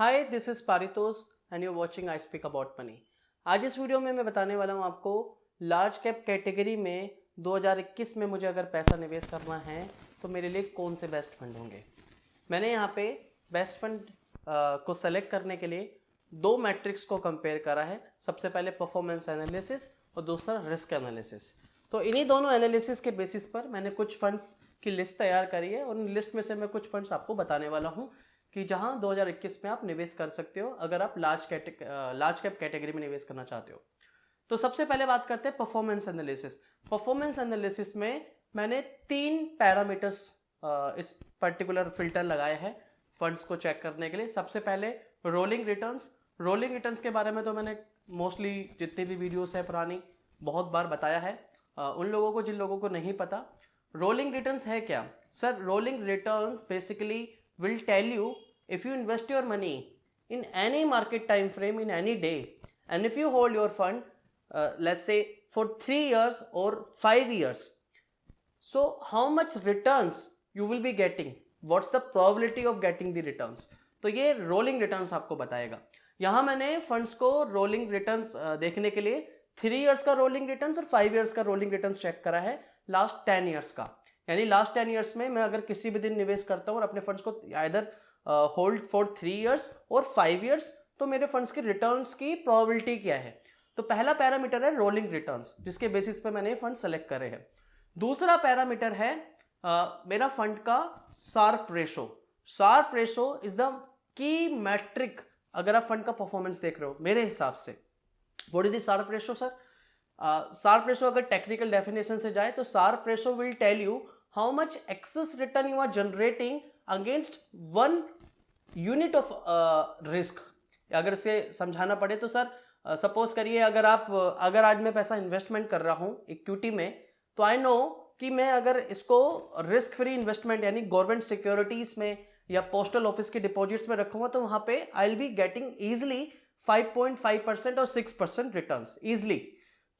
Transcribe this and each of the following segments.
Hi this is Paritosh and you watching I speak about money. आज इस video में मैं बताने वाला हूँ आपको लार्ज कैप कैटेगरी में 2021 में मुझे अगर पैसा निवेश करना है तो मेरे लिए कौन से बेस्ट फंड होंगे। मैंने यहाँ पे बेस्ट फंड को सेलेक्ट करने के लिए दो मैट्रिक्स को कंपेयर करा है। सबसे पहले परफॉर्मेंस एनालिसिस और दूसरा रिस्क एनालिसिस। तो इन्हीं दोनों एनालिसिस के बेसिस पर मैंने कुछ फंड्स की लिस्ट तैयार करी है और उन लिस्ट में से मैं कुछ फंड्स आपको बताने वाला हूँ कि जहां 2021 में आप निवेश कर सकते हो अगर आप लार्ज कैप कैटेगरी में निवेश करना चाहते हो। तो सबसे पहले बात करते हैं परफॉर्मेंस एनालिसिस। परफॉर्मेंस एनालिसिस में मैंने 3 पैरामीटर्स इस पर्टिकुलर फिल्टर लगाए हैं फंड्स को चेक करने के लिए। सबसे पहले रोलिंग रिटर्न्स। रोलिंग रिटर्न्स के बारे में तो मैंने मोस्टली जितनी भी वीडियोस है पुरानी बहुत बार बताया है। उन लोगों को जिन लोगों को नहीं पता रोलिंग रिटर्न्स है क्या। Sir rolling returns basically will tell you if you invest your money in any market time frame in any day and if you hold your fund let's say for 3 years or 5 years, so how much returns you will be getting, what's the probability of getting the returns। तो ये rolling returns आपको बताएगा। यहाँ मैंने funds को rolling returns देखने के लिए 3 इयर्स का रोलिंग रिटर्न्स और 5 इयर्स का रोलिंग रिटर्न्स चेक करा है लास्ट 10 इयर्स का। यानी लास्ट 10 इयर्स में मैं अगर किसी भी दिन निवेश करता हूँ और अपने फंड्स को इधर होल्ड फॉर 3 इयर्स और 5 इयर्स, तो मेरे फंड्स के रिटर्न्स की प्रोबेबिलिटी क्या है। तो पहला पैरामीटर है रोलिंग रिटर्न्स जिसके बेसिस पे मैंने फंड सेलेक्ट करे हैं। दूसरा पैरामीटर है मेरा फंड का Sharpe ratio. Sharpe ratio is the key metric अगर आप फंड का परफॉर्मेंस देख रहे हो मेरे हिसाब से। What is the Sharpe ratio sir? Sharpe ratio अगर टेक्निकल डेफिनेशन से जाए तो Sharpe ratio will tell you how much excess return you are generating against 1 unit of risk. अगर इसे समझाना पड़े तो सर सपोज करिए अगर आज मैं पैसा इन्वेस्टमेंट कर रहा हूँ इक्विटी में, तो आई नो कि मैं अगर इसको रिस्क फ्री इन्वेस्टमेंट यानी गवर्नमेंट सिक्योरिटीज में या पोस्टल ऑफिस के डिपॉजिट्स में रखूंगा तो वहां पे आई विल बी गेटिंग इजिली 5.5% और 6% रिटर्न्स इजिली।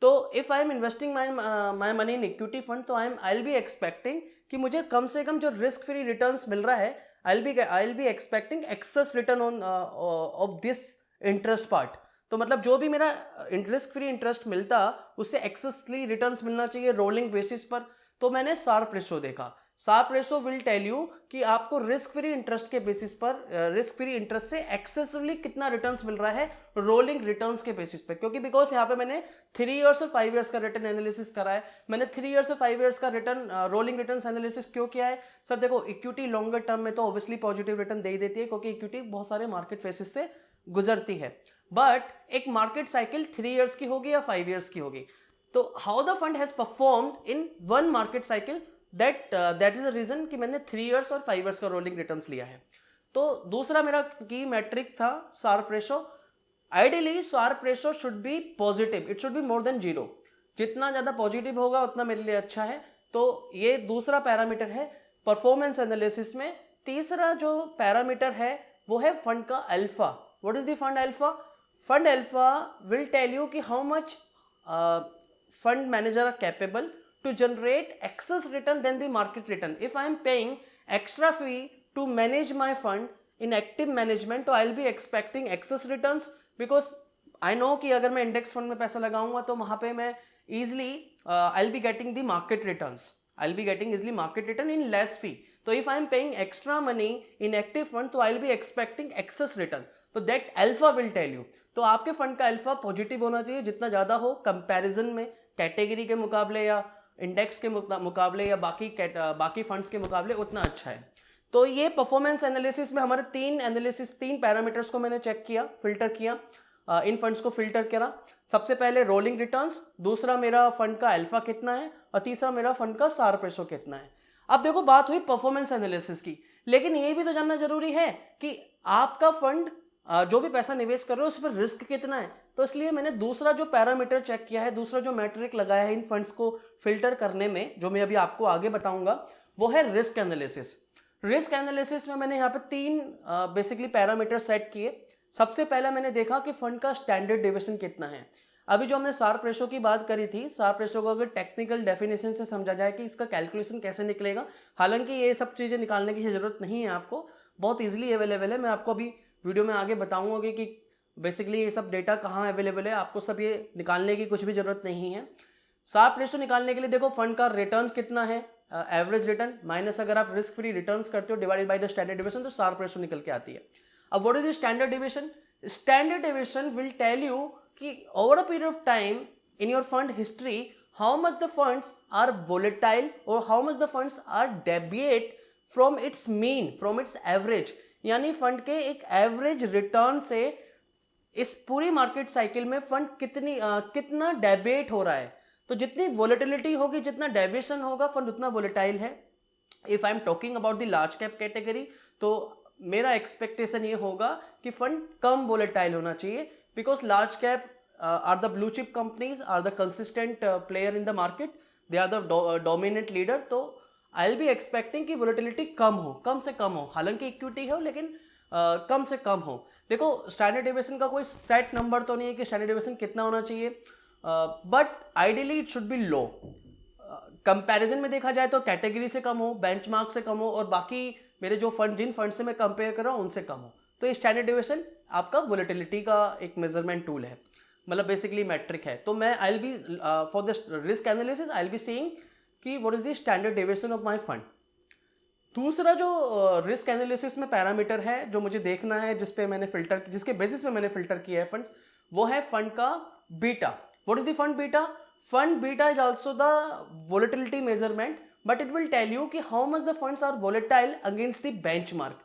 तो if I M investing my money in equity fund तो आई विल बी एक्सपेक्टिंग कि मुझे कम से कम जो रिस्क फ्री रिटर्न्स मिल रहा है I will be expecting excess return on off this interest part. तो मतलब जो भी मेरा रिस्क फ्री इंटरेस्ट मिलता उससे एक्सेसली रिटर्न्स मिलना चाहिए रोलिंग बेसिस पर। तो मैंने शार्प रेशो देखा। Sharpe ratio will tell you कि आपको रिस्क फ्री इंटरेस्ट के बेसिस पर रिस्क फ्री इंटरेस्ट से एक्सेसिवली कितना रिटर्न्स मिल रहा है रोलिंग रिटर्न्स के बेसिस पे। क्योंकि बिकॉज यहाँ पे मैंने 3 इयर्स और 5 इयर्स का रिटर्न एनालिसिस करा है। मैंने 3 इयर्स और 5 इयर्स का रिटर्न रोलिंग रिटर्न एनालिसिस क्यों किया है सर? देखो इक्विटी लॉन्गर टर्म में तो ऑब्वियसली पॉजिटिव रिटर्न दे ही देती है क्योंकि इक्विटी बहुत सारे मार्केट फेसेस से गुजरती है। बट एक मार्केट साइकिल 3 इयर्स की होगी या 5 इयर्स की होगी। तो how the fund has performed in 1 market cycle, that is the reason कि मैंने 3 इयर्स और 5 इयर्स का रोलिंग रिटर्न्स लिया है। तो दूसरा मेरा की मैट्रिक था Sharpe ratio. Ideally Sharpe ratio should B positive, it should be more then 0। जितना ज्यादा पॉजिटिव होगा उतना मेरे लिए अच्छा है। तो ये दूसरा पैरामीटर है परफॉर्मेंस एनालिसिस में। तीसरा जो पैरामीटर है वो है फंड का alpha. What is the fund alpha? Fund alpha will tell you कि how much fund manager are capable to generate excess return than the market return. If I am paying extra fee to manage my fund in active management, तो I'll be expecting excess returns because I know कि अगर मैं index fund में पैसा लगाऊंगा तो वहाँ पे मैं easily I'll be getting the market returns. I'll be getting easily market return in less fee. तो if I am paying extra money in active fund तो I'll be expecting excess return. तो that alpha will tell you। तो आपके fund का alpha positive होना चाहिए, जितना ज्यादा हो कंपैरिजन में कैटेगरी के मुकाबले या इंडेक्स के मुकाबले या बाकी फंड्स के मुकाबले उतना अच्छा है। तो ये परफॉर्मेंस एनालिसिस में हमारे 3 पैरामीटर्स को मैंने चेक किया, फिल्टर किया, इन फंड्स को फिल्टर करा। सबसे पहले रोलिंग रिटर्न्स, दूसरा मेरा फंड का अल्फा कितना है और तीसरा मेरा फंड का शार्प रेशो कितना है। अब देखो बात हुई परफॉर्मेंस एनालिसिस की, लेकिन ये भी तो जानना जरूरी है कि आपका फंड जो भी पैसा निवेश कर रहे हो उस पर रिस्क कितना है। तो इसलिए मैंने दूसरा जो पैरामीटर चेक किया है, दूसरा जो मैट्रिक लगाया है इन फंड्स को फिल्टर करने में, जो मैं अभी आपको आगे बताऊंगा, वो है रिस्क एनालिसिस। रिस्क एनालिसिस में मैंने यहाँ पे 3 बेसिकली पैरामीटर सेट किए। सबसे पहला मैंने देखा कि फंड का स्टैंडर्ड डेविएशन कितना है। अभी जो हमने शार्प रेशो की बात करी थी, शार्प रेशो को अगर टेक्निकल डेफिनेशन से समझा जाए कि इसका कैलकुलेशन कैसे निकलेगा, हालांकि ये सब चीज़ें निकालने की जरूरत नहीं है, आपको बहुत ईजिली अवेलेबल है। मैं आपको अभी वीडियो में आगे बताऊंगा कि बेसिकली ये सब डेटा कहाँ अवेलेबल है, आपको सब ये निकालने की कुछ भी जरूरत नहीं है। शार्प रेशो निकालने के लिए देखो फंड का रिटर्न कितना है, एवरेज रिटर्न माइनस अगर आप रिस्क फ्री रिटर्न्स करते हो divided by the standard deviation, तो शार्प रेशो निकल के आती है। अब what is the standard deviation? Standard deviation will tell you कि over a period of time in your fund history how much the funds are volatile और how much the funds are deviate from its mean, from its average. यानी fund के एक average return से इस पूरी market cycle में fund कितना deviate हो रहा है। तो जितनी वोलेटिलिटी होगी, जितना डेविएशन होगा, फंड उतना वोलेटाइल है। If I am talking about the large cap category, तो मेरा एक्सपेक्टेशन ये होगा कि फंड कम वोलेटाइल होना चाहिए, because large cap are the blue chip companies, are the consistent player in the market, they are the dominant leader. तो I will be expecting कि volatility कम हो, कम से कम हो, हालांकि इक्विटी हो लेकिन कम से कम हो। देखो स्टैंडर्ड डिविएशन का कोई सेट नंबर तो नहीं है कि स्टैंडर्ड डिविएशन कितना होना चाहिए, but ideally it should B low. Comparison में देखा जाए तो कैटेगरी से कम हो, बेंचमार्क से कम हो, और बाकी मेरे जो फंड, जिन फंड से मैं कंपेयर कर रहा हूँ उनसे कम हो। तो ये स्टैंडर्ड डिविएशन आपका वोलेटिलिटी का एक मेजरमेंट टूल है, मतलब बेसिकली मैट्रिक है। तो मैं I will be for the risk analysis I will be seeing कि what is the standard deviation of my fund. दूसरा जो रिस्क एनालिसिस में पैरामीटर है जो मुझे देखना है, जिसके बेसिस पे मैंने फिल्टर किया है फंड्स, वो है फंड का beta. What is the fund beta? Fund beta is also the volatility measurement, but it will tell you कि how much the funds are volatile against the benchmark.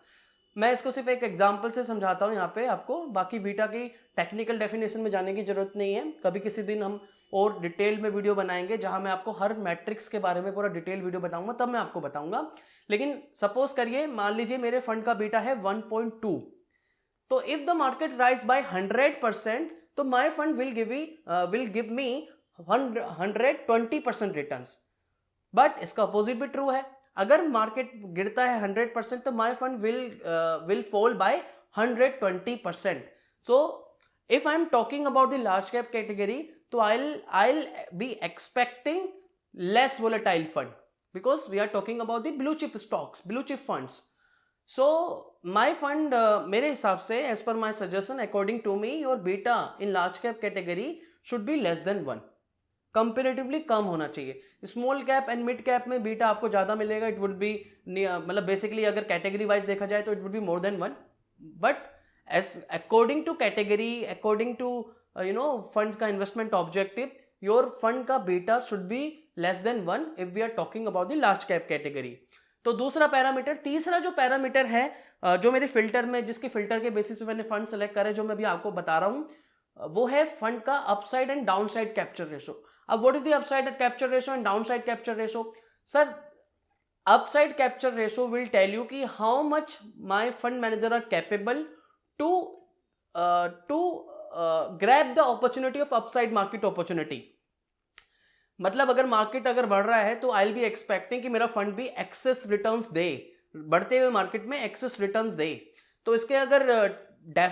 मैं इसको सिर्फ एक एग्जांपल से समझाता हूं यहाँ पे आपको, बाकी बीटा की टेक्निकल डेफिनेशन में जाने की जरूरत नहीं है। कभी किसी दिन हम और डिटेल में वीडियो बनाएंगे जहां मैं आपको हर मैट्रिक्स के बारे में पूरा डिटेल वीडियो बताऊंगा, तब मैं आपको बताऊंगा। लेकिन सपोज करिए, मान लीजिए मेरे फंड का बीटा है 1.2, तो if the market rise by 100%, तो my fund will give me 120% returns. But इसका अपोजिट भी ट्रू है, अगर मार्केट गिरता है 100%, तो my fund will fall by 120%। So if I am talking about the large cap category, तो I'll be expecting less volatile fund, because we are talking about the blue chip stocks, blue chip funds. So my fund, मेरे हिसाब से, as per my suggestion, according to me, your beta in large cap category should be less than 1, comparatively कम होना चाहिए। Small cap and mid cap में beta आपको ज्यादा मिलेगा, इट वुड बी, मतलब बेसिकली अगर कैटेगरी वाइज देखा जाए तो it would be more than 1, but as according to category, according to fund का इन्वेस्टमेंट ऑब्जेक्टिव, योर फंड का beta should be less than 1 if we are talking about the large cap category. तो दूसरा parameter. तीसरा जो parameter है जो मेरे filter में, जिसके फिल्टर के बेसिस पे मैंने फंड सेलेक्ट करे, जो मैं अभी आपको बता रहा हूं, वो है फंड का upside and downside capture ratio. अब what is the upside capture ratio and downside capture ratio? Sir, upside capture ratio will tell you कि how much my fund manager are capable to grab the opportunity of upside market opportunity. मतलब अगर market अगर बढ़ रहा है तो I will be expecting कि मेरा फंड भी एक्सेस रिटर्न्स दे, बढ़ते हुए मार्केट में एक्सेस रिटर्न्स दे। तो इसके अगर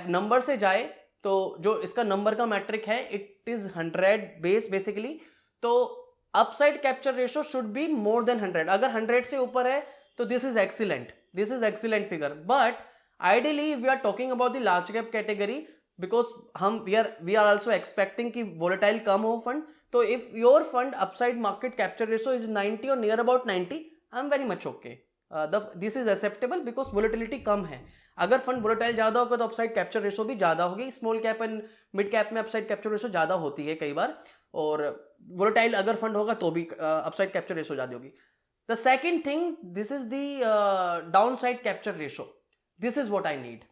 नंबर से जाए, तो जो इसका नंबर का मैट्रिक है, इट इज 100 बेस बेसिकली। तो upside capture ratio should be more than 100। अगर 100 से ऊपर है तो this is excellent figure. But ideally we are talking about the large cap category, because we are also expecting कि volatile कम हो fund. तो if your fund upside market capture ratio is 90 और near about 90, I am very much okay, this is acceptable, because volatility कम है। अगर fund volatile ज्यादा होगा तो अपसाइड कैप्चर रेशो भी ज्यादा होगी। Small cap and mid cap में अपसाइड कैप्चर रेशो ज्यादा होती है कई बार, और वोलेटाइल अगर फंड होगा तो भी अपसाइड कैप्चर रेशो ज्यादा होगी। The second thing, this is the downside capture ratio. This is what I need.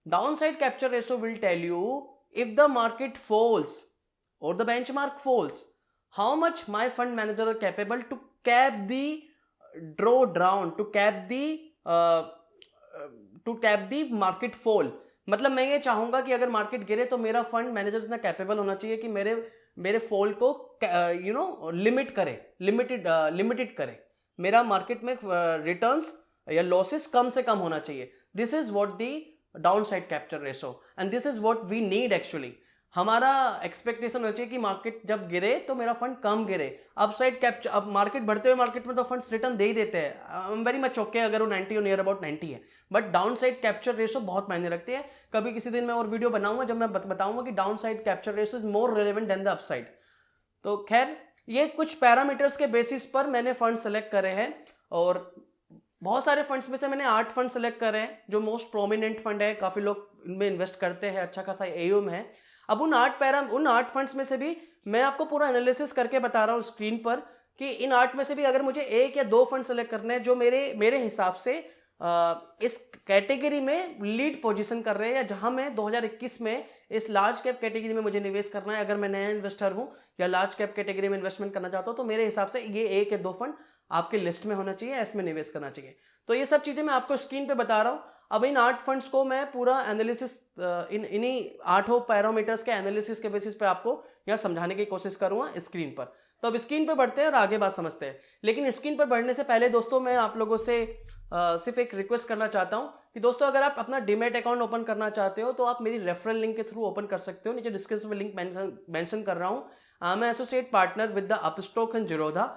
Downside capture ratio will tell you if the market falls or the benchmark falls, how much my fund manager are capable to cap the drawdown, to cap the market fall. मतलब मैं ये चाहूंगा कि अगर market गिरे तो मेरा fund manager इतना कैपेबल होना चाहिए कि मेरे फॉल को लिमिटेड करे, मेरा मार्केट में रिटर्न्स या लॉसेस कम से कम होना चाहिए। This is what the downside capture ratio, and this is what we need actually. हमारा एक्सपेक्टेशन होना चाहिए कि मार्केट जब गिरे तो मेरा फंड कम गिरे, अपसाइड कैप्चर। अब मार्केट बढ़ते हुए मार्केट में तो फंड्स रिटर्न दे ही देते हैं, आई एम वेरी मच ओके अगर वो 90 और नियर अबाउट 90 है, but down side capture ratio बहुत मायने रखती है। कभी किसी दिन मैं और वीडियो बनाऊंगा जब मैं बताऊंगा कि down side capture ratio is more relevant than the upside. तो खैर, ये कुछ पैरामीटर्स के बेसिस पर मैंने फंड सेलेक्ट करे हैं, और बहुत सारे फंड्स में से मैंने 8 फंड सेलेक्ट करे हैं जो मोस्ट प्रोमिनेंट फंड है, काफ़ी लोग इनमें इन्वेस्ट करते हैं, अच्छा खासा एयूएम है। अब उन 8 फंड्स में से भी मैं आपको पूरा एनालिसिस करके बता रहा हूँ स्क्रीन पर कि इन 8 में से भी अगर मुझे 1 या 2 फंड सेलेक्ट करने हैं जो मेरे हिसाब से इस कैटेगरी में लीड पोजीशन कर रहे हैं, या जहां मैं 2021 में इस लार्ज कैप कैटेगरी में मुझे निवेश करना है, अगर मैं नया इन्वेस्टर हूं या लार्ज कैप कैटेगरी में इन्वेस्टमेंट करना चाहता हूं, तो मेरे हिसाब से ये 1 या 2 फंड आपके लिस्ट में होना चाहिए, इसमें निवेश करना चाहिए। तो ये सब चीजें मैं आपको स्क्रीन पे बता रहा हूं। अब इन 8 फंड्स को मैं पूरा एनालिसिस, इन्हीं 8 पैरामीटर्स के एनालिसिस के बेसिस पे आपको यहाँ समझाने की कोशिश करूंगा स्क्रीन पर। तो अब स्क्रीन पे बढ़ते हैं और आगे बात समझते हैं। लेकिन स्क्रीन पर बढ़ने से पहले दोस्तों, मैं आप लोगों से सिर्फ एक रिक्वेस्ट करना चाहता हूं कि दोस्तों, अगर आप अपना डीमैट अकाउंट ओपन करना चाहते हो तो आप मेरी रेफरल लिंक के थ्रू ओपन कर सकते हो। नीचे डिस्क्रिप्शन में लिंक मेंशन कर रहा हूं। I M associate partner with the Upstox and Zerodha.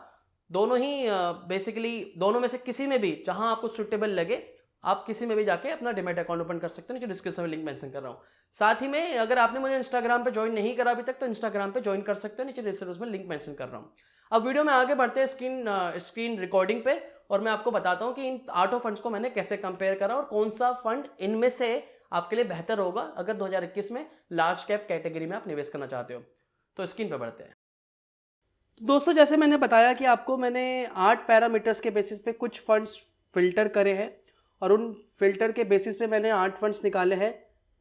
दोनों ही बेसिकली दोनों में से किसी में भी जहां आपको सुटेबल लगे, आप किसी में भी जाके अपना डीमैट अकाउंट ओपन कर सकते हो। नीचे डिस्क्रिप्शन में लिंक मेंशन कर रहा हूँ। साथ ही में अगर आपने मुझे इंस्टाग्राम पे ज्वाइन नहीं करा अभी तक, तो इंस्टाग्राम पे ज्वाइन कर सकते हो। नीचे डिस्क्रिप्शन में लिंक मेंशन कर रहा हूँ। अब वीडियो में आगे बढ़ते हैं स्क्रीन रिकॉर्डिंग पे, और मैं आपको बताता हूँ कि इन 8 फंड्स को मैंने कैसे कंपेयर करा और कौन सा फंड इनमें से आपके लिए बेहतर होगा अगर 2021 में लार्ज कैप कैटेगरी में आप निवेश करना चाहते हो। तो स्क्रीन पे बढ़ते हैं। दोस्तों, जैसे मैंने बताया कि आपको मैंने 8 पैरामीटर्स के बेसिस पे कुछ फंड्स फिल्टर करे हैं, और उन फिल्टर के बेसिस पे मैंने 8 फंड्स निकाले हैं।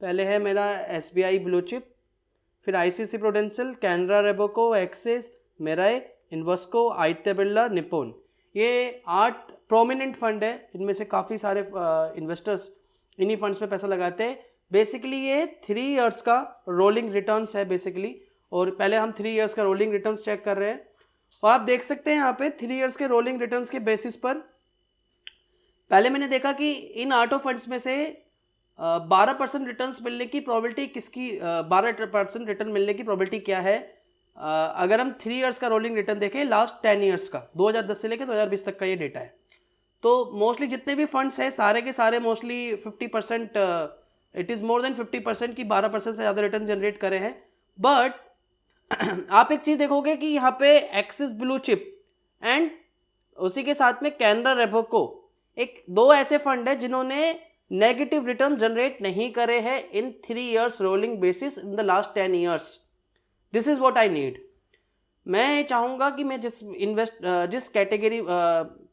पहले है मेरा SBI ब्लू चिप, फिर ICICI Prudential, Canara Robeco, Axis, Mirae, Invesco, Aditya Birla, Nippon. ये 8 प्रोमिनेंट फंड है। इनमें से काफ़ी सारे इन्वेस्टर्स इन्हीं फंड्स पे पैसा लगाते हैं। बेसिकली ये 3 इयर्स का रोलिंग रिटर्न्स है बेसिकली, और पहले हम 3 इयर्स का रोलिंग रिटर्न्स चेक कर रहे हैं। और आप देख सकते हैं यहाँ पे 3 इयर्स के रोलिंग रिटर्न्स के बेसिस पर पहले मैंने देखा कि इन 8 फंड्स में से 12% रिटर्न्स मिलने की प्रोबेबिलिटी किसकी, 12% रिटर्न मिलने की प्रोबेबिलिटी क्या है। अगर हम 3 इयर्स का रोलिंग रिटर्न देखें लास्ट 10 इयर्स का, 2010 से लेकर 2020 तक का ये डेटा है, तो मोस्टली जितने भी फंड्स हैं सारे के सारे mostly 50%, it is more than 50% की 12% से ज़्यादा रिटर्न जनरेट करे हैं। बट आप एक चीज़ देखोगे कि यहाँ पे एक्सिस ब्लू चिप एंड उसी के साथ में कैनरा रेबोको, एक 2 ऐसे फंड है जिन्होंने नेगेटिव रिटर्न जनरेट नहीं करे हैं इन 3 years rolling basis in the last 10 years. This is what I need. मैं चाहूँगा कि मैं जिस कैटेगरी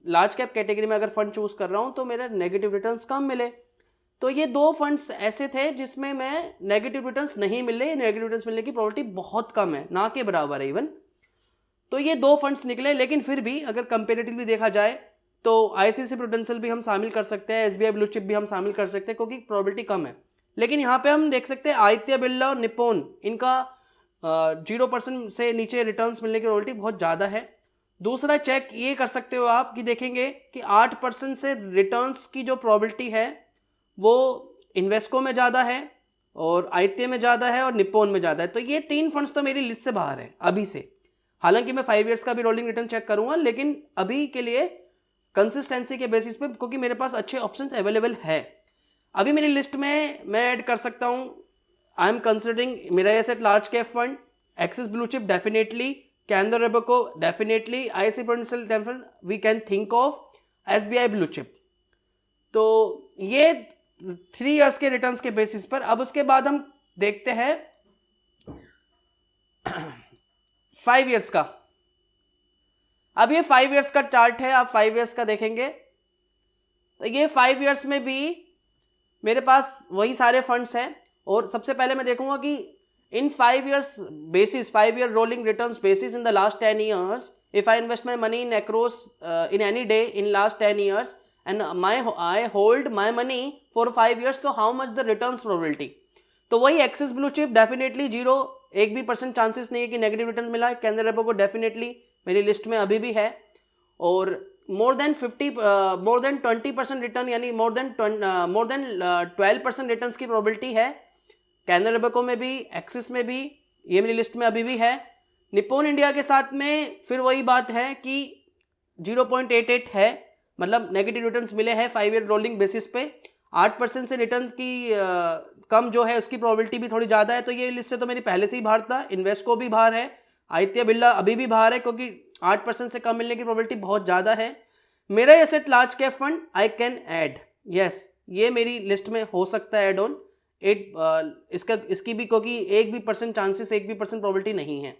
लार्ज कैप कैटेगरी में अगर फंड चूज कर रहा हूँ तो मेरे नेगेटिव रिटर्न्स कम मिले। तो ये 2 फंड्स ऐसे थे जिसमें मैं नेगेटिव रिटर्न्स नहीं मिले, नेगेटिव रिटर्न्स मिलने की प्रोबेबिलिटी बहुत कम है, ना के बराबर है इवन। तो ये 2 फंड्स निकले, लेकिन फिर भी अगर कंपेरेटिवली देखा जाए तो ICICI प्रूडेंशियल भी हम शामिल कर सकते हैं, SBI ब्लू चिप भी हम शामिल कर सकते हैं, क्योंकि प्रोबेबिलिटी कम है। लेकिन यहाँ पे हम देख सकते हैं आदित्य बिरला और निप्पॉन, इनका 0% से नीचे रिटर्न्स मिलने की प्रोबेबिलिटी बहुत ज़्यादा है। दूसरा चेक ये कर सकते हो आप कि देखेंगे कि 8% से रिटर्न्स की जो प्रोबेबिलिटी है वो इन्वेस्को में ज़्यादा है, और आदित्य में ज़्यादा है, और निप्पॉन में ज़्यादा है। तो ये 3 फंड्स तो मेरी लिस्ट से बाहर है अभी से। हालांकि मैं 5 इयर्स का भी रोलिंग रिटर्न चेक करूंगा, लेकिन अभी के लिए कंसिस्टेंसी के बेसिस पे, क्योंकि मेरे पास अच्छे ऑप्शंस अवेलेबल है अभी मेरी लिस्ट में, मैं ऐड कर सकता हूं। I am considering Mirae asset large cap fund, Axis blue chip definitely, Canara Robeco definitely, ICICI Prudential definitely, we can think of SBI blue chip. तो ये 3 इयर्स के रिटर्न्स के बेसिस पर। अब उसके बाद हम देखते हैं 5 इयर्स का। अब ये 5 इयर्स का चार्ट है, आप 5 इयर्स का देखेंगे तो ये 5 इयर्स में भी मेरे पास वही सारे फंड्स हैं। और सबसे पहले मैं देखूंगा कि इन 5 years basis, 5 year rolling returns basis in the last 10 years, if I invest my money in across in any day in last 10 years and I hold my money for 5 years, तो how much the returns probability। तो वही axis blue chip definitely 0, 1 भी % chances नहीं है कि negative return मिला है। Canara Robeco definitely मेरी लिस्ट में अभी भी है, और मोर देन 20% रिटर्न, यानी मोर देन 12% रिटर्न्स की प्रोबेबिलिटी है कैनरा रोबेको में भी, एक्सिस में भी, ये मेरी लिस्ट में अभी भी है। निप्पॉन इंडिया के साथ में फिर वही बात है कि 0.88 है, मतलब नेगेटिव रिटर्न्स मिले हैं 5 ईयर रोलिंग बेसिस पे। 8% से रिटर्न की कम जो है उसकी प्रोबेबिलिटी भी थोड़ी ज़्यादा है, तो ये लिस्ट से तो मेरी पहले से ही बाहर था। इन्वेस्को भी बाहर है, आदित्य बिरला अभी भी बाहर है, क्योंकि 8% से कम मिलने की प्रोबेबिलिटी बहुत ज़्यादा है। मेरा asset large cap fund I can add, yes ये मेरी लिस्ट में हो सकता है ऐड ऑन 8, इसकी भी क्योंकि 1% चांसेस, 1% प्रोबेबिलिटी नहीं है।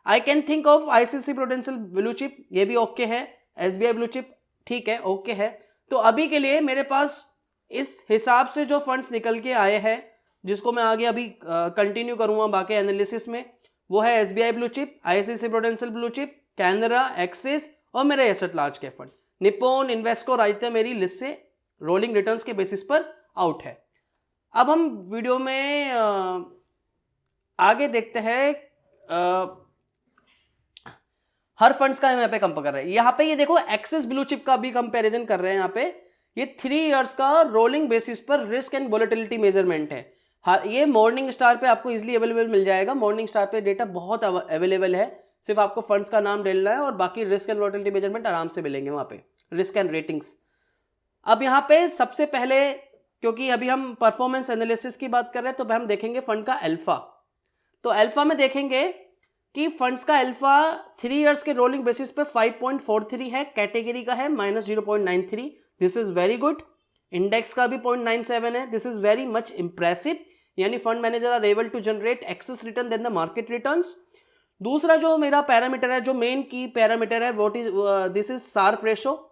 I can think of ICC prudential blue chip, ये भी ओके है। एसबीआई ब्लू चिप ठीक है, ओके है। तो अभी के लिए मेरे पास इस हिसाब से जो फंड्स निकल के आए हैं, जिसको मैं आगे अभी कंटिन्यू करूंगा बाकी एनालिसिस में, वो है SBI blue chip, ICC prudential blue chip, Canara, axis और मेरा asset large cap fund. Nippon, Invesco और आदित्य मेरी लिस्ट से रोलिंग रिटर्न्स के बेसिस पर आउट है। अब हम वीडियो में आगे देखते हैं, हर फंड्स का हम यहाँ पे कंपेयर कर रहे हैं। यहाँ पे ये देखो एक्सिस ब्लू चिप का भी कंपैरिजन कर रहे हैं। यहाँ पे ये 3 इयर्स का रोलिंग बेसिस पर रिस्क एंड वोलेटिलिटी मेजरमेंट है। हाँ, ये मॉर्निंग स्टार पे आपको इजीली अवेलेबल मिल जाएगा। मॉर्निंग स्टार पे डेटा बहुत अवेलेबल है, सिर्फ आपको फंड्स का नाम डालना है और बाकी रिस्क एंड वोलेटिलिटी मेजरमेंट आराम से मिलेंगे वहाँ पे, रिस्क एंड रेटिंग्स। अब यहाँ पे सबसे पहले, क्योंकि अभी हम परफॉर्मेंस एनालिसिस की बात कर रहे हैं, तो हम देखेंगे फंड का अल्फा। तो अल्फा में देखेंगे कि फंड्स का अल्फा 3 इयर्स के रोलिंग बेसिस पे 5.43 है, कैटेगरी का है -0.93, this is very good. Index का भी 0.97 है, this is very much impressive, यानी fund manager are able to generate excess return than the market returns. दूसरा जो मेरा पैरामीटर है, जो मेन की पैरामीटर है, what is this is Sharpe ratio.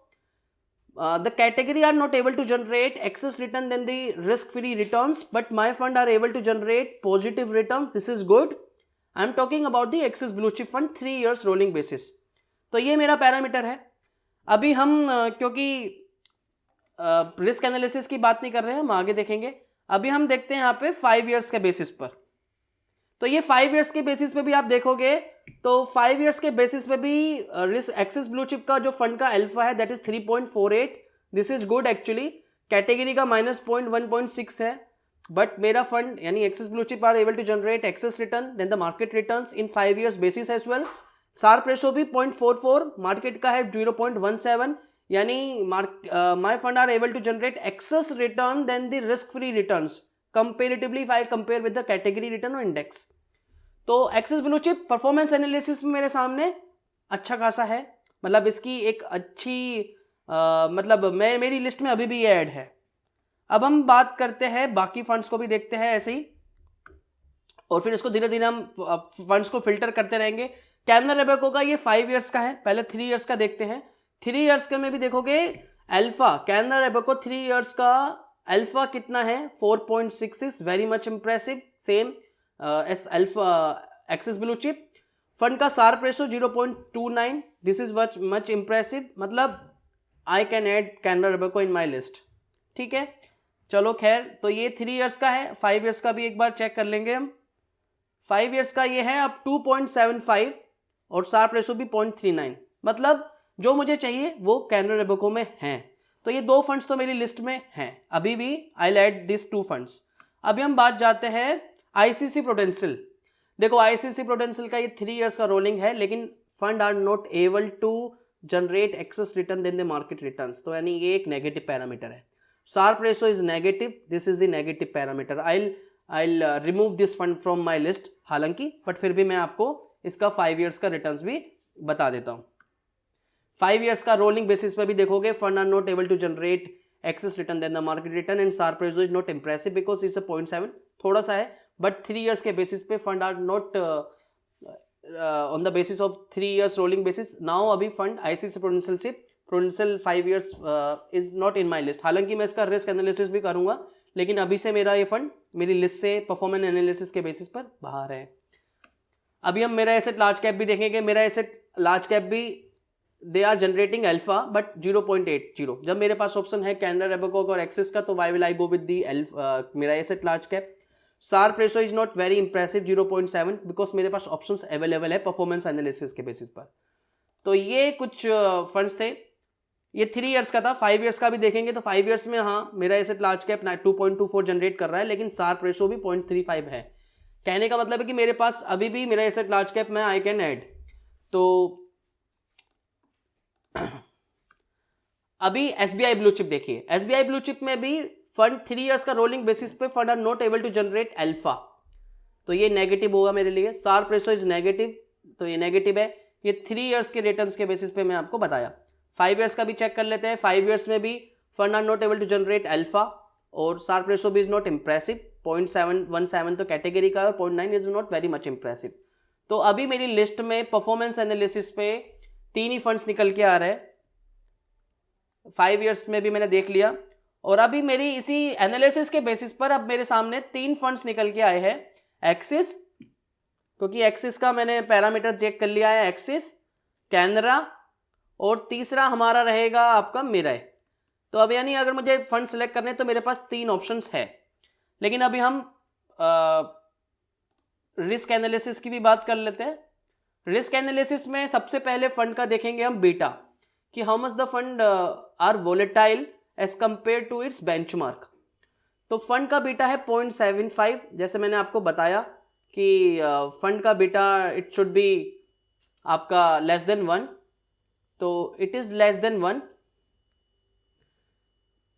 The category are not able to generate excess return than the risk-free returns, but my fund are able to generate positive returns. This is good. I am talking about the Axis Blue Chip Fund 3 years rolling basis. तो ये मेरा parameter है। अभी हम क्योंकि risk analysis की बात नहीं कर रहे हैं, हम आगे देखेंगे। अभी हम देखते हैं यहाँ पे 5 इयर्स के बेसिस पर। तो ये 5 इयर्स के बेसिस पे भी आप देखोगे तो 5 इयर्स के बेसिस पे भी रिस्क एक्सिस ब्लू चिप का जो फंड का अल्फा है that is 3.48, this is good actually. Category का -1.6 है, बट मेरा फंड यानी Axis blue chip are able to generate excess return than the market returns in 5 years basis as well. Sharpe ratio भी 0.44, market का है 0.17, यानी my fund are able to generate excess return than the risk free returns comparatively if I compare with the category return और index. तो axis blue chip performance analysis में मेरे सामने अच्छा खासा है, मतलब इसकी एक अच्छी मतलब मेरी लिस्ट में अभी भी ये ऐड है। अब हम बात करते हैं बाकी फंड्स को भी देखते हैं ऐसे ही, और फिर इसको धीरे धीरे हम फंड्स को फिल्टर करते रहेंगे। कैनरा रोबेको का ये 5 इयर्स का है, पहले 3 इयर्स का देखते हैं। 3 इयर्स के में भी देखोगे अल्फा, कैनरा रोबेको 3 इयर्स का अल्फा कितना है 4.66, very much impressive. Same as alpha Axis blue chip. Fund का Sharpe ratio 0.29, this is much impressive, मतलब I can add Canara Robeco in my list. ठीक है, चलो खैर, तो ये 3 इयर्स का है। 5 इयर्स का भी एक बार चेक कर लेंगे हम। 5 इयर्स का ये है अब 2.75 और शार्प रेशो भी 0.39, मतलब जो मुझे चाहिए वो कैनरा रोबेको में है। तो ये 2 फंड्स तो मेरी लिस्ट में हैं अभी भी, I will add this 2 funds. अभी हम बात जाते हैं आईसीसी प्रूडेंशियल। देखो आईसीसी प्रूडेंशियल का ये 3 इयर्स का रोलिंग है, लेकिन fund are not able to generate excess return than the market returns, तो यानी ये एक नेगेटिव पैरामीटर है। Sharpe ratio is negative, this is the negative parameter. I remove this fund from my list, हालांकि but फिर भी मैं आपको इसका 5 इयर्स का रिटर्न्स भी बता देता हूँ। 5 इयर्स का रोलिंग बेसिस पे भी देखोगे fund are not able to generate excess return than the market return and Sharpe ratio is not impressive because it's 0.7, थोड़ा सा है, बट 3 इयर्स के बेसिस पे fund are not on the basis of 3 years rolling basis. Now अभी fund ICICI Prudential 5 years is not in my list, हालांकि मैं इसका risk analysis भी करूंगा, लेकिन अभी से मेरा ये फंड मेरी लिस्ट से परफॉर्मेंस एनालिसिस के बेसिस पर बाहर है। अभी हम मेरा एसेट लार्ज कैप भी देखेंगे। मेरा एसेट लार्ज कैप भी they are generating alpha but 0.80। जब मेरे पास ऑप्शन है कैनरा रोबेको और एक्सिस का, तो why will I go with the मेरा asset large cap. Sharpe ratio is not very impressive 0.7 because मेरे पास ऑप्शंस अवेलेबल है परफॉर्मेंस एनालिसिस के बेसिस पर। तो ये कुछ फंड्स थे, ये 3 ईयर्स का था, 5 ईयर्स का भी देखेंगे तो 5 ईयर्स में हाँ मेरा एसेट लार्ज कैप 2.24 जनरेट कर रहा है, लेकिन शार्प रेशो भी 0.35 है। कहने का मतलब है कि मेरे पास अभी भी मेरा एसेट लार्ज कैप में आई कैन ऐड। तो अभी एसबीआई ब्लू चिप देखिए, एसबीआई ब्लू चिप में भी फंड 3 ईयर्स का रोलिंग बेसिस पे fund are not able to generate alpha, तो ये नेगेटिव होगा मेरे लिए। शार्प रेशो इज नेगेटिव, तो ये नेगेटिव है। ये 3 ईयर्स के रिटर्न्स के बेसिस पे मैं आपको बताया। 5 ईयर्स का भी चेक कर लेते हैं। 5 ईयर्स में भी fund are not able to generate alpha और शार्प रेशो भी इज नॉट इंप्रेसिव। 0.717 तो कैटेगरी का है, 0.9 is not very much impressive. तो अभी मेरी लिस्ट में परफॉर्मेंस एनालिसिस पे 3 ही फंड्स निकल के आ रहे हैं। 5 ईयर्स में भी मैंने देख लिया, और अभी मेरी इसी एनालिसिस के बेसिस पर अब मेरे सामने 3 फंड्स निकल के आए हैं। एक्सिस, क्योंकि एक्सिस का मैंने पैरामीटर चेक कर लिया है, एक्सिस, कैनरा, और तीसरा हमारा रहेगा आपका मिरर। तो अब यानी अगर मुझे फंड सेलेक्ट करने तो मेरे पास 3 ऑप्शंस है। लेकिन अभी हम रिस्क एनालिसिस की भी बात कर लेते हैं। रिस्क एनालिसिस में सबसे पहले फंड का देखेंगे हम बीटा, कि how much the fund are volatile as compare to its benchmark. तो फंड का बीटा है 0.75, जैसे मैंने आपको बताया कि फंड का बीटा इट शुड बी आपका लेस देन 1, तो it is less than 1।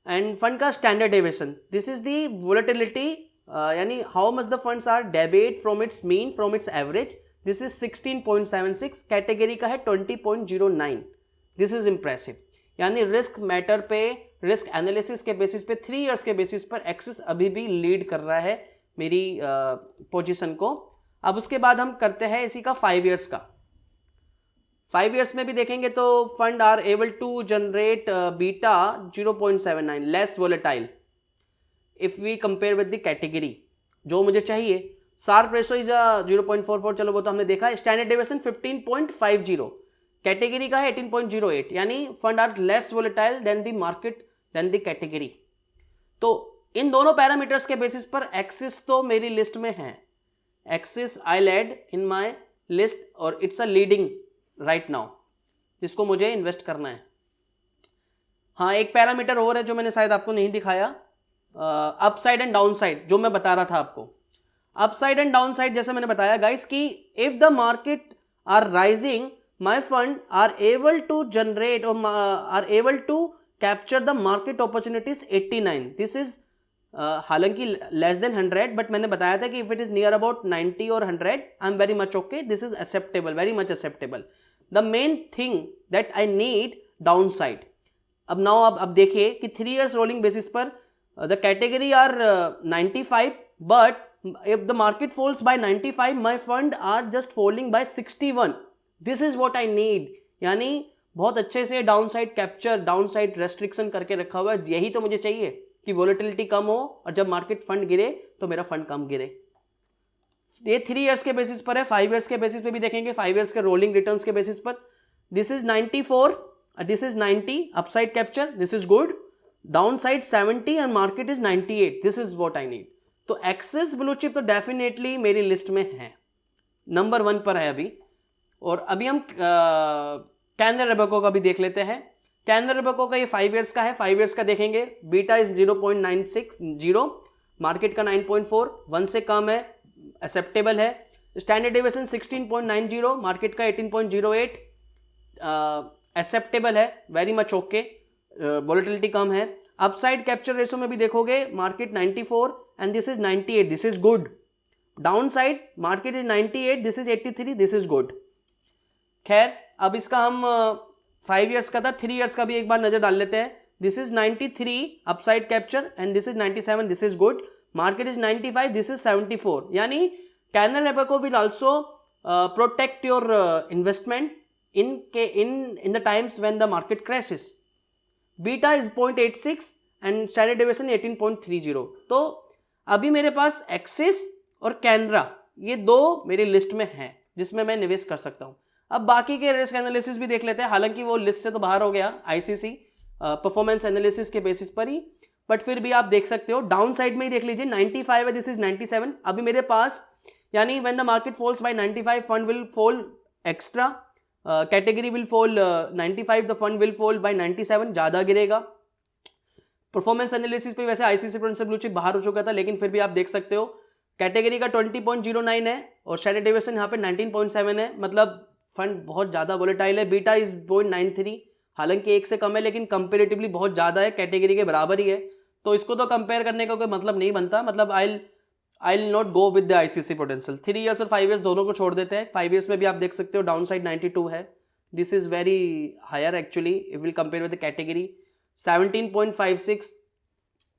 And fund का standard deviation, this is the volatility, यानी how much the funds are deviate from its mean, from its average, this is 16.76, category का है 20.09। This is impressive. यानी risk matter पे, risk analysis के basis पे 3 years के basis पर axis अभी भी लीड कर रहा है मेरी पोजीशन को। अब उसके बाद हम करते हैं इसी का 5 ईयर्स का। 5 ईयर्स में भी देखेंगे तो fund are able to generate beta 0.79, less volatile if we compare with the category, जो मुझे चाहिए। शार्प रेशो इज 0.44, चलो वो तो हमने देखा। स्टैंडर्ड डेविएशन 15.50, कैटेगरी का है 18.08, यानी fund are less volatile than the market, than the category. तो इन दोनों पैरामीटर्स के बेसिस पर एक्सिस तो मेरी लिस्ट में है। Axis I add in my list और it's a leading right now, जिसको मुझे इन्वेस्ट करना है। हाँ, एक पैरामीटर और है जो मैंने शायद आपको नहीं दिखाया, अपसाइड एंड डाउन साइड, जो मैं बता रहा था आपको। अपसाइड एंड डाउन साइड जैसे मैंने बताया गाइस कि if the market are rising, my fund are able to generate or are able to capture the market opportunities 89. This is हालांकि less than 100, but मैंने बताया था कि if it is near about 90 or 100, I'm very much okay. This is acceptable, very much acceptable. The main thing that I need downside. अब now अब देखिए कि 3 years rolling basis पर the category are 95, but if the market falls by 95, my fund are just falling by 61. This is what I need. यानी बहुत अच्छे से down side capture, down side restriction करके रखा हुआ है। यही तो मुझे चाहिए कि वोलेटिलिटी कम हो और जब मार्केट फंड गिरे तो मेरा फंड कम गिरे। ये 3 ईयर्स के बेसिस पर है। 5 ईयर्स के बेसिस पे भी देखेंगे, 5 ईयर्स के रोलिंग रिटर्न्स के बेसिस पर। This is 94, this is 90, upside capture, this is good, down side 70 and market is 98, this is what I need. तो एक्सिस ब्लू चिप तो डेफिनेटली मेरी लिस्ट में है, नंबर 1 पर है अभी। और अभी हम कैनरा रोबेको का भी देख लेते हैं। कैनरा रोबेको का ये 5 ईयर्स का है। 5 ईयर्स का देखेंगे, बीटा इज 0.960, मार्केट का 9.4, 1 से कम है, एक्सेप्टेबल है। स्टैंडर्ड डेविएशन 16.90, मार्केट का 18.08, एक्सेप्टेबल है, वेरी मच ओके, वोलेटिलिटी कम है। अपसाइड कैप्चर रेशो में भी देखोगे, market 94 and this is 98, this is good. Down side market is 98, this is 83, this is good. खैर, अब इसका हम 5 ईयर्स का था, 3 ईयर्स का भी एक बार नजर डाल लेते हैं। This is 93 upside capture and this is 97, this is good, market is 95, this is 74। यानी Canara Robeco will also protect your investment in the times when the market crashes. Beta is 0.86 and standard deviation 18.30. तो अभी मेरे पास axis और कैनरा ये 2 मेरी list में हैं जिसमें मैं निवेश कर सकता हूं। अब बाकी के रिस्क एनालिसिस भी देख लेते हैं, हालांकि वो लिस्ट से तो बाहर हो गया आईसीसी परफॉर्मेंस एनालिसिस के बेसिस पर ही, बट फिर भी आप देख सकते हो। डाउन साइड में ही देख लीजिए, 95 है, दिस इज 97 अभी मेरे पास, यानी when the market falls by 95 fund will fall extra category will fall 95, the fund will fall by 97, ज़्यादा गिरेगा। परफॉर्मेंस एनालिसिस पे वैसे आईसीसी प्रूडेंशियल ब्लू चिप बाहर हो चुका था, लेकिन फिर भी आप देख सकते हो कैटेगरी का 20.09 है और स्टैंडर्ड डेविएशन यहाँ पे 19.7 है, मतलब फंड बहुत ज़्यादा वोलेटाइल है। बीटा इज 0.93, हालांकि 1 से कम है लेकिन कंपेरेटिवली बहुत ज़्यादा है, कैटेगरी के बराबर ही है, तो इसको तो कंपेयर करने का कोई मतलब नहीं बनता। मतलब I will not go with the ICC potential. 3 years और 5 इयर्स दोनों को छोड़ देते हैं। 5 इयर्स में भी आप देख सकते हो डाउन साइड 92 है, this is very higher actually if will compare with the category. 17.56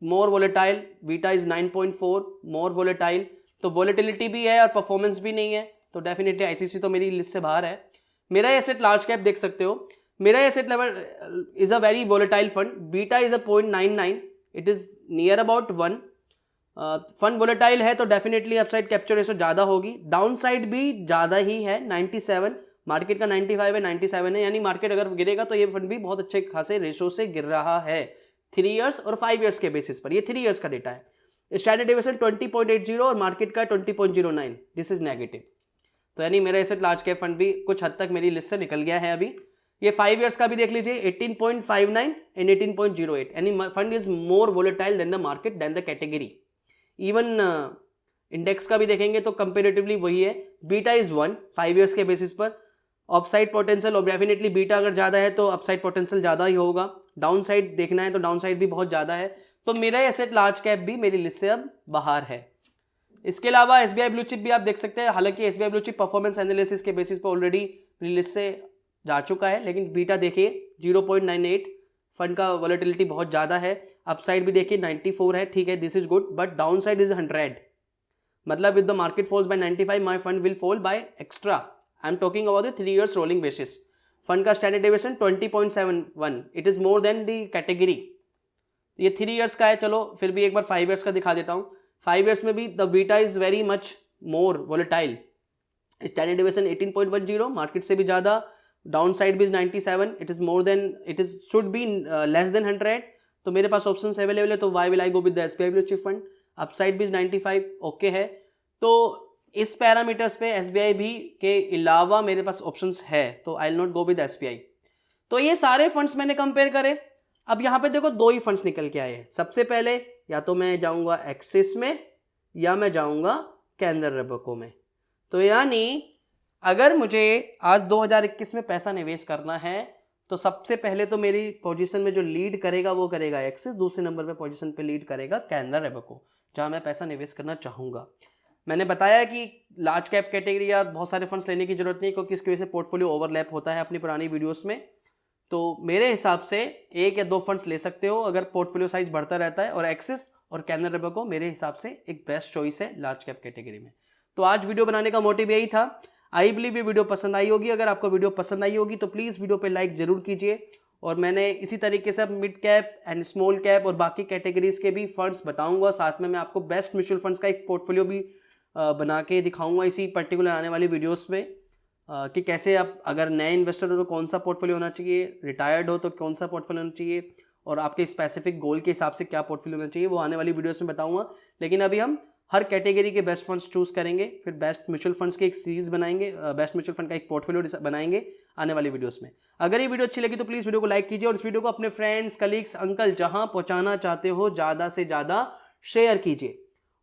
more volatile, beta is 9.4 more volatile, तो वोलेटिलिटी भी है और परफॉर्मेंस भी नहीं है, तो डेफिनेटली आईसीसी तो मेरी लिस्ट से बाहर है। मेरा एसेट लार्ज कैप देख सकते हो, मेरा asset level is a very volatile fund, beta is a 0.99, it is near about 1। Fund volatile है तो डेफिनेटली अपसाइड कैप्चर रेशो ज़्यादा होगी, डाउन साइड भी ज़्यादा ही है 97, मार्केट का 95 है 97 है, यानी मार्केट अगर गिरेगा तो ये फंड भी बहुत अच्छे खासे रेशो से गिर रहा है 3 इयर्स और 5 इयर्स के बेसिस पर। ये 3 इयर्स का डेटा है। स्टैंडर्ड डेविएशन 20.80 और मार्केट का 20.09, दिस इज नेगेटिव, तो यानी मेरा एसेट लार्ज कैप फंड भी कुछ हद तक मेरी लिस्ट से निकल गया है अभी। ये 5 इयर्स का भी देख लीजिए 18.59 एंड 18.08, यानी fund is more volatile than the market than the category. Even index का भी देखेंगे तो कंपेरेटिवली वही है, बीटा इज 1 5 इयर्स के बेसिस पर। अपसाइड पोटेंशियल और डेफिनेटली बीटा अगर ज़्यादा है तो अपसाइड पोटेंशियल ज़्यादा ही होगा, डाउन साइड देखना है तो डाउन साइड भी बहुत ज़्यादा है, तो मेरा एसेट लार्ज कैप भी मेरी लिस्ट से अब बाहर है। इसके अलावा एसबीआई ब्लू चिप भी आप देख सकते हैं, हालांकि SBI blue chip performance analysis के बेसिस पर ऑलरेडी मेरी लिस्ट से जा चुका है, लेकिन बीटा देखिए 0.98, फंड का वॉलेटिलिटी बहुत ज़्यादा है, अपसाइड भी देखिए 94 है, ठीक है this is good, but downside is 100, मतलब if the market falls by 95 my fund will fall by extra. I am talking about the 3 years rolling basis. Fund का standard deviation 20.71, it is more than the category. ये 3 years का है, चलो फिर भी एक बार 5 years का दिखा देता हूँ। 5 इयर्स में भी the beta is very much more volatile, standard deviation 18.10, market से भी ज़्यादा, डाउन साइड भी 97, it is more than, it is should be less than 100, तो मेरे पास ऑप्शंस अवेलेबल है, तो why will I go with the SBI blue chip fund. Upside भी 95 ओके है, तो इस पैरामीटर्स पे एसबीआई भी के अलावा मेरे पास ऑप्शंस है, तो I will not go with SBI. तो ये सारे फंड्स मैंने कंपेयर करे। अब यहाँ पे देखो 2 ही फंड्स निकल के आए हैं। सबसे पहले या तो मैं जाऊँगा एक्सिस में या मैं जाऊँगा कैनरा रेबको में। तो यानी अगर मुझे आज 2021 में पैसा निवेश करना है तो सबसे पहले तो मेरी पोजीशन में जो लीड करेगा वो करेगा एक्सिस, दूसरे नंबर पे पोजीशन पे लीड करेगा कैनरा रेबको, जहाँ मैं पैसा निवेश करना चाहूँगा। मैंने बताया कि लार्ज कैप कैटेगरी या बहुत सारे फंड्स लेने की जरूरत नहीं, क्योंकि इसकी वजह से पोर्टफोलियो ओवरलैप होता है अपनी पुरानी वीडियोस में। तो मेरे हिसाब से 1 या 2 फंड्स ले सकते हो अगर पोर्टफोलियो साइज बढ़ता रहता है, और एक्सिस और कैनरा रेबको मेरे हिसाब से एक बेस्ट चॉइस है लार्ज कैप कैटेगरी में। तो आज वीडियो बनाने का मोटिव यही था। आई बिलीव ये वीडियो पसंद आई होगी। अगर आपको वीडियो पसंद आई होगी तो प्लीज़ वीडियो पे लाइक ज़रूर कीजिए, और मैंने इसी तरीके से mid cap and small cap और बाकी कैटेगरीज के भी फंड्स बताऊंगा। साथ में मैं आपको बेस्ट म्यूचुअल फंड्स का एक पोर्टफोलियो भी बना के दिखाऊंगा इसी पर्टिकुलर आने वाली वीडियोस में, कि कैसे आप अगर नए इन्वेस्टर हो तो कौन सा पोर्टफोलियो होना चाहिए, रिटायर्ड हो तो कौन सा पोर्टफोलियो होना चाहिए, और आपके स्पेसिफिक गोल के हिसाब से क्या पोर्टफोलियो होना चाहिए, वो आने वाली वीडियोस में बताऊंगा। लेकिन अभी हम हर कैटेगरी के बेस्ट फंड्स चूज करेंगे, फिर बेस्ट म्यूचुअल फंड्स की एक सीरीज बनाएंगे, बेस्ट म्यूचुअल फंड का एक पोर्टफोलियो बनाएंगे आने वाली वीडियोस में। अगर ये वीडियो अच्छी लगी तो प्लीज़ वीडियो को लाइक कीजिए, और इस वीडियो को अपने फ्रेंड्स, कलीग्स, अंकल जहां पहुंचाना चाहते हो ज़्यादा से ज़्यादा शेयर कीजिए।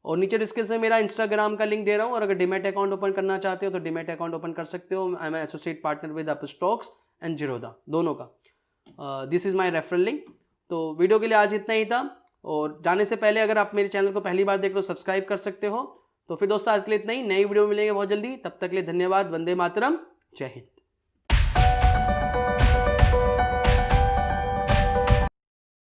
और नीचे डिस्क्रिप्शन में मेरा इंस्टाग्राम का लिंक दे रहा हूँ, और अगर डीमैट अकाउंट ओपन करना चाहते हो तो डीमैट अकाउंट ओपन कर सकते हो। I am associate partner with Upstox and Zerodha, दोनों का। This is my referral link. तो वीडियो के लिए आज इतना ही था, और जाने से पहले अगर आप मेरे चैनल को पहली बार देख रहे हो सब्सक्राइब कर सकते हो। तो फिर दोस्तों आज के लिए इतना ही, नई वीडियो मिलेंगे बहुत जल्दी, तब तक के लिए धन्यवाद। वंदे मातरम, जय हिंद।